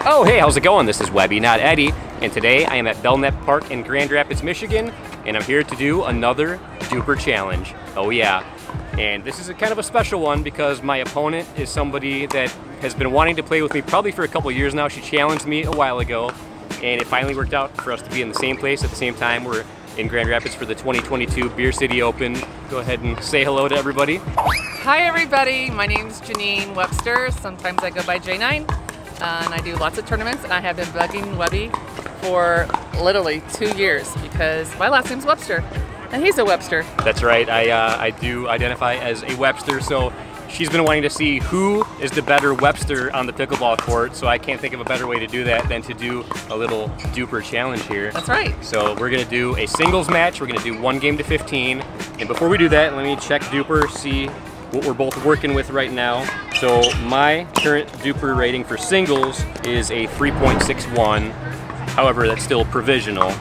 Oh, hey, how's it going? This is Webby, not Eddie, and today I am at Belknap Park in Grand Rapids, Michigan, and I'm here to do another DUPR challenge. Oh yeah, and this is kind of a special one because my opponent is somebody that has been wanting to play with me probably for a couple years now. She challenged me a while ago, and it finally worked out for us to be in the same place at the same time. We're in Grand Rapids for the 2022 Beer City Open. Go ahead and say hello to everybody. Hi everybody, my name's Jeannine Webster. Sometimes I go by J9. And I do lots of tournaments, and I have been bugging Webby for literally 2 years because my last name's Webster, and he's a Webster. That's right, I do identify as a Webster, so she's been wanting to see who is the better Webster on the pickleball court, so I can't think of a better way to do that than to do a little DUPR challenge here. That's right. So we're going to do a singles match, we're going to do 1 game to 15, and before we do that, let me check DUPR, see what we're both working with right now. So my current DUPR rating for singles is a 3.61. However, that's still provisional.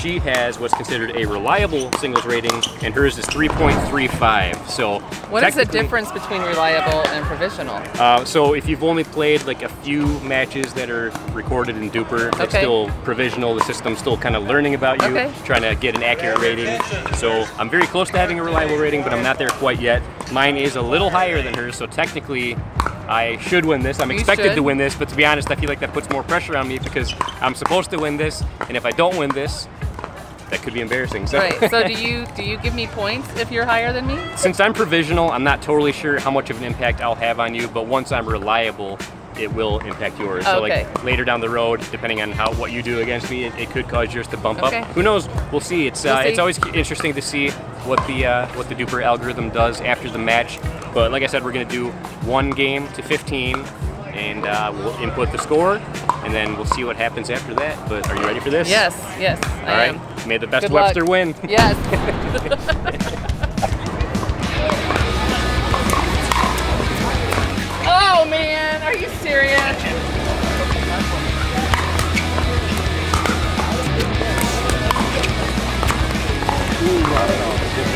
She has what's considered a reliable singles rating, and hers is 3.35. So what is the difference between reliable and provisional? So if you've only played like a few matches that are recorded in DUPR, it's still provisional. The system's still kind of learning about you, trying to get an accurate rating. So I'm very close to having a reliable rating, but I'm not there quite yet. Mine is a little higher than hers, so technically I should win this. I'm expected to win this, but to be honest, I feel like that puts more pressure on me because I'm supposed to win this, and if I don't win this, that could be embarrassing. So. Right. So do you give me points if you're higher than me? Since I'm provisional, I'm not totally sure how much of an impact I'll have on you, but once I'm reliable, it will impact yours. So like later down the road, depending on what you do against me, it could cause yours to bump up. Who knows? We'll see. It's always interesting to see what the DUPR algorithm does after the match. But like I said, we're gonna do 1 game to 15, and we'll input the score, and then we'll see what happens after that. But are you ready for this? Yes, yes. All right. May the best Webster win. Yes. Oh man, are you serious?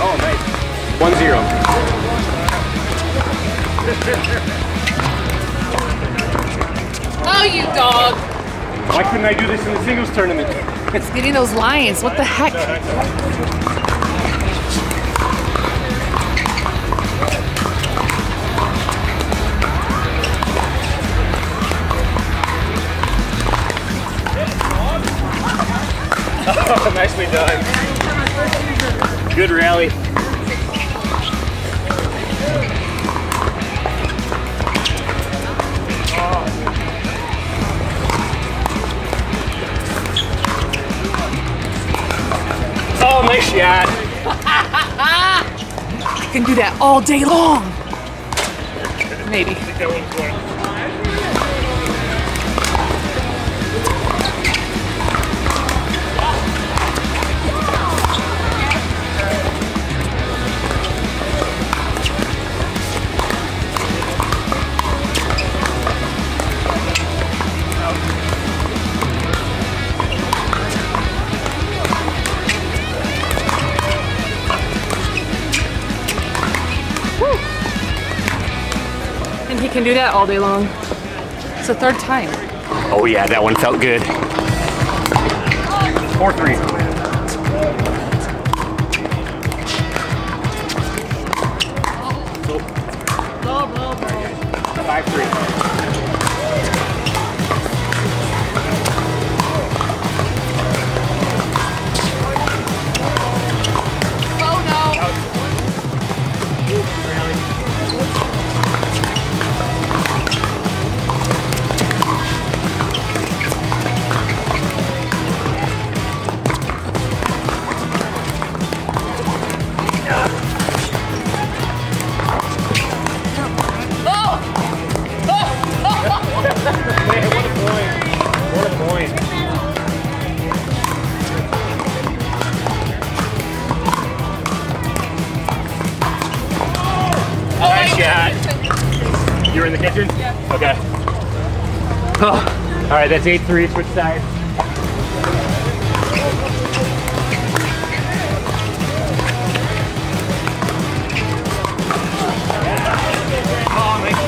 Oh, nice. 1-0. Oh, you dog. Why couldn't I do this in the singles tournament? It's getting those lines. What the heck? Oh, nicely done. Good rally. Oh, nice shot. I can do that all day long. Maybe. And he can do that all day long. It's the 3rd time. Oh yeah, that one felt good. 4-3. You were in the kitchen? Yeah. Okay. Oh. All right, that's 8-3, switch sides. Oh, nice.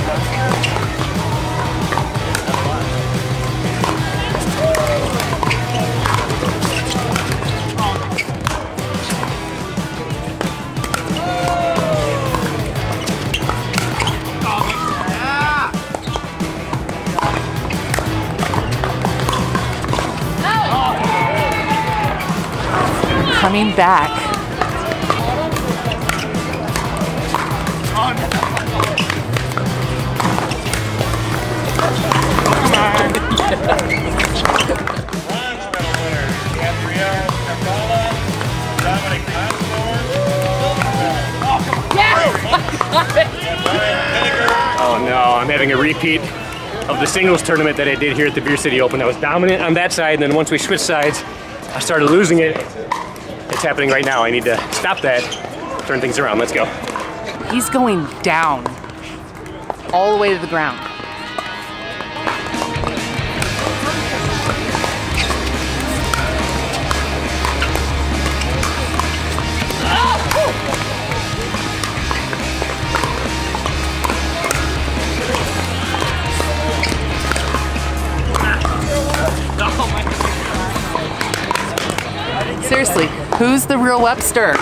coming back. Oh no, I'm having a repeat of the singles tournament that I did here at the Beer City Open. I was dominant on that side, and then once we switched sides, I started losing it. It's happening right now. I need to stop that, turn things around. Let's go. He's going down, all the way to the ground. Seriously, who's the real Webster?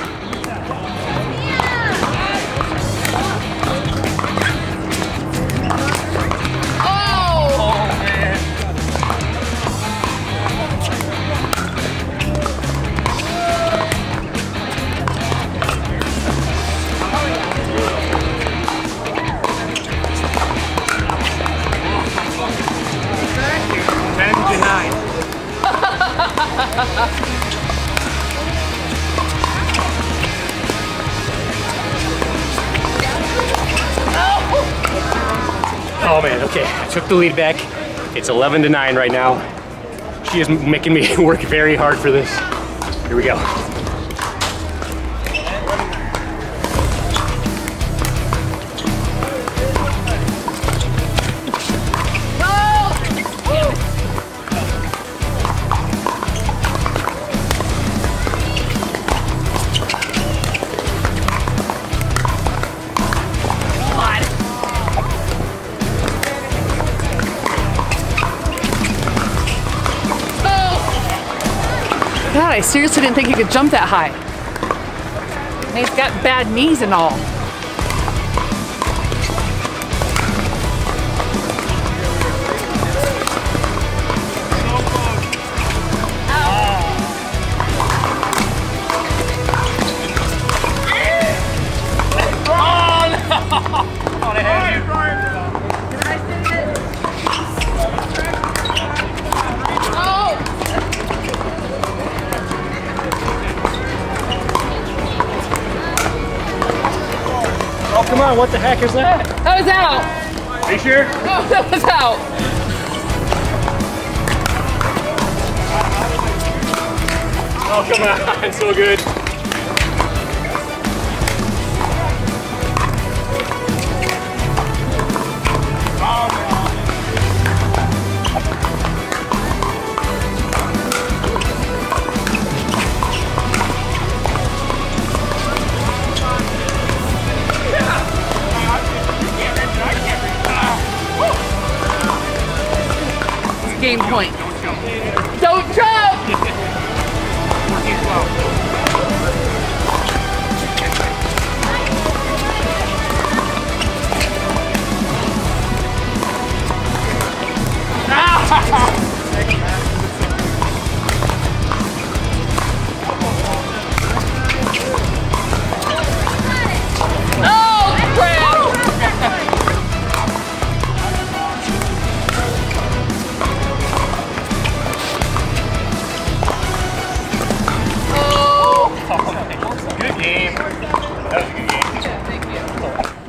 Oh man, okay, I took the lead back. It's 11-9 right now. She is making me work very hard for this. Here we go. God, I seriously didn't think he could jump that high. And he's got bad knees and all. Oh, come on, what the heck is that? That was out. Are you sure? No, that was out. Oh, come on, it's so good. Game point. Don't jump!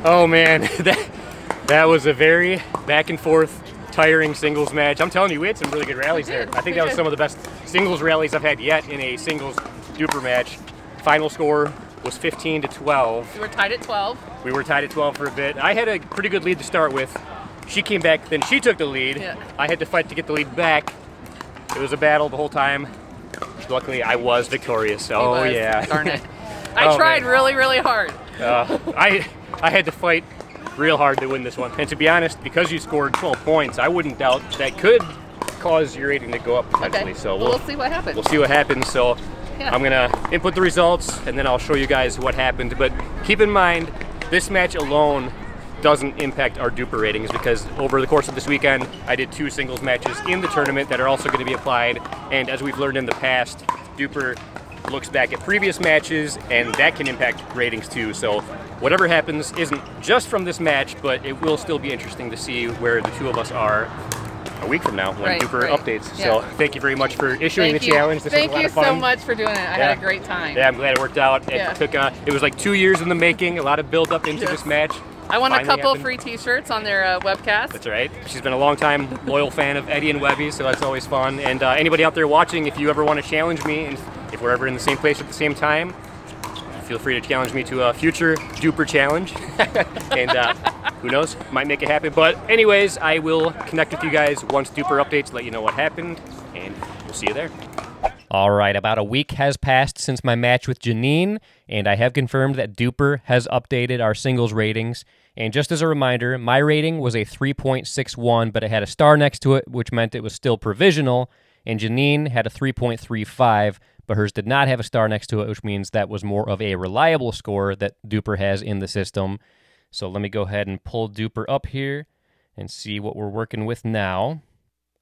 Oh man, that was a very back and forth, tiring singles match. I'm telling you, we had some really good rallies there. I think that was some of the best singles rallies I've had yet in a singles DUPR match. Final score was 15-12. We were tied at 12. We were tied at 12 for a bit. I had a pretty good lead to start with. She came back, then she took the lead. Yeah. I had to fight to get the lead back. It was a battle the whole time. Luckily, I was victorious. Oh yeah. Darn it. I tried really, really hard. I had to fight real hard to win this one. And to be honest, because you scored 12 points, I wouldn't doubt that could cause your rating to go up potentially. Okay. So we'll see what happens. We'll see what happens. So yeah. I'm gonna input the results and then I'll show you guys what happened. But keep in mind, this match alone doesn't impact our DUPR ratings because over the course of this weekend, I did 2 singles matches in the tournament that are also going to be applied. And as we've learned in the past, DUPR looks back at previous matches, and that can impact ratings too. So whatever happens isn't just from this match, but it will still be interesting to see where the two of us are a week from now when DUPR updates. Yeah. So thank you very much for issuing the challenge. This was a lot of fun. Thank you so much for doing it. I had a great time. Yeah, I'm glad it worked out. It took it was like 2 years in the making, a lot of build up into this match. I won a couple free t-shirts on their webcast. That's right. She's been a long time loyal fan of Eddie and Webby, so that's always fun. And anybody out there watching, if you ever want to challenge me, and if we're ever in the same place at the same time, feel free to challenge me to a future DUPR challenge. And who knows, might make it happen. But anyways, I will connect with you guys once DUPR updates, let you know what happened, and we'll see you there. All right, about a week has passed since my match with Jeannine, and I have confirmed that DUPR has updated our singles ratings. And just as a reminder, my rating was a 3.61, but it had a star next to it, which meant it was still provisional, and Jeannine had a 3.35, but hers did not have a star next to it, which means that was more of a reliable score that DUPR has in the system. So let me go ahead and pull DUPR up here and see what we're working with now.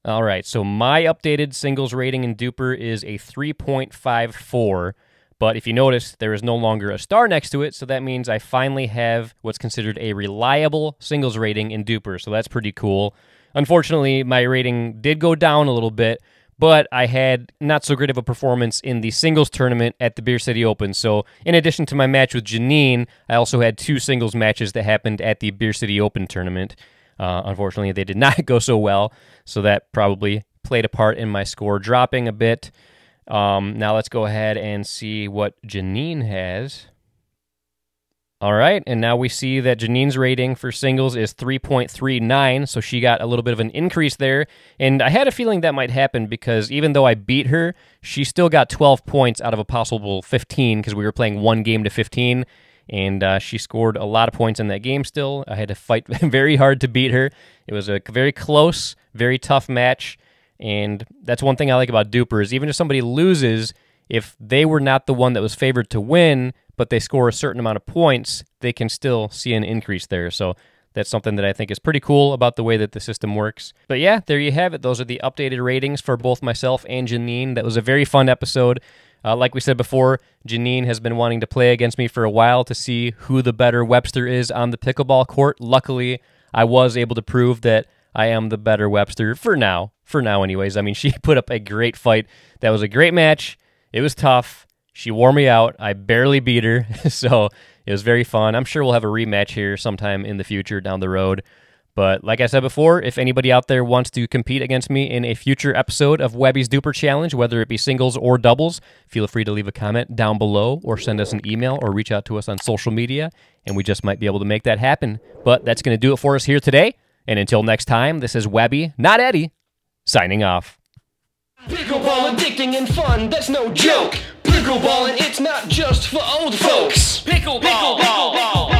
All right, so my updated singles rating in DUPR is a 3.54, but if you notice, there is no longer a star next to it, so that means I finally have what's considered a reliable singles rating in DUPR, so that's pretty cool. Unfortunately, my rating did go down a little bit, but I had not so great of a performance in the singles tournament at the Beer City Open. So in addition to my match with Jeannine, I also had 2 singles matches that happened at the Beer City Open tournament. Unfortunately, they did not go so well, so that probably played a part in my score dropping a bit. Now let's go ahead and see what Jeannine has. All right, and now we see that Jeannine's rating for singles is 3.39, so she got a little bit of an increase there. And I had a feeling that might happen because even though I beat her, she still got 12 points out of a possible 15 because we were playing 1 game to 15, and she scored a lot of points in that game still. I had to fight very hard to beat her. It was a very close, very tough match, and that's one thing I like about DUPR is even if somebody loses, if they were not the one that was favored to win, but they score a certain amount of points, they can still see an increase there. So that's something that I think is pretty cool about the way that the system works. But yeah, there you have it. Those are the updated ratings for both myself and Jeannine. That was a very fun episode. Like we said before, Jeannine has been wanting to play against me for a while to see who the better Webster is on the pickleball court. Luckily, I was able to prove that I am the better Webster for now. For now anyways. I mean, she put up a great fight. That was a great match. It was tough. She wore me out. I barely beat her, so it was very fun. I'm sure we'll have a rematch here sometime in the future down the road. But like I said before, if anybody out there wants to compete against me in a future episode of Webby's DUPR Challenge, whether it be singles or doubles, feel free to leave a comment down below or send us an email or reach out to us on social media, and we just might be able to make that happen. But that's going to do it for us here today. And until next time, this is Webby, not Eddie, signing off. Pickleball addicting and fun, that's no joke. Pickleballing, it's not just for old folks. Pickleball.